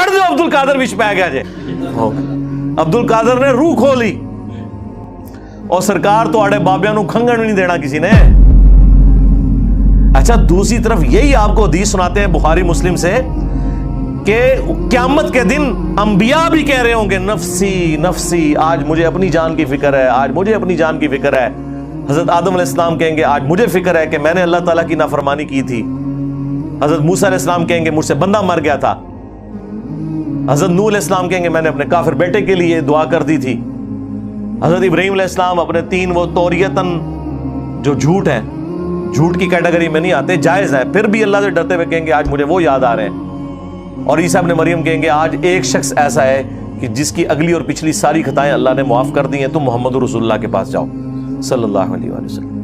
फड़ दो अब्दुल कादर विच पै गया जे। अब्दुल कादर ने रूह खोली और सरकार तुहाडे बाबियां नूं खंघण नहीं देना किसी ने। अच्छा, दूसरी तरफ यही आपको हदीस सुनाते हैं बुखारी मुस्लिम से कि क़यामत के दिन अंबिया भी कह रहे होंगे नफसी नफसी, आज मुझे अपनी जान की फिक्र है, आज मुझे अपनी जान की फिक्र है। हजरत आदम अलैहिस्सलाम कहेंगे आज मुझे फिक्र है कि मैंने अल्लाह ताला की नाफरमानी की थी। हजरत मूसा अलैहिस्सलाम कहेंगे मुझसे बंदा मर गया था। हजरत नूह अलैहिस्सलाम कहेंगे मैंने अपने काफिर बेटे के लिए दुआ कर दी थी। हजरत इब्राहीम अलैहिस्सलाम अपने 3 वो तौरियतन जो झूठ है, झूठ की कैटेगरी में नहीं आते, जायज है, फिर भी अल्लाह से डरते हुए कहेंगे आज मुझे वो याद आ रहे हैं। और ईसा इब्न मरियम कहेंगे आज एक शख्स ऐसा है कि जिसकी अगली और पिछली सारी खताएं अल्लाह ने माफ कर दी हैं, तुम मोहम्मद रसूलुल्लाह के पास जाओ सल्लल्लाहु अलैहि वसल्लम।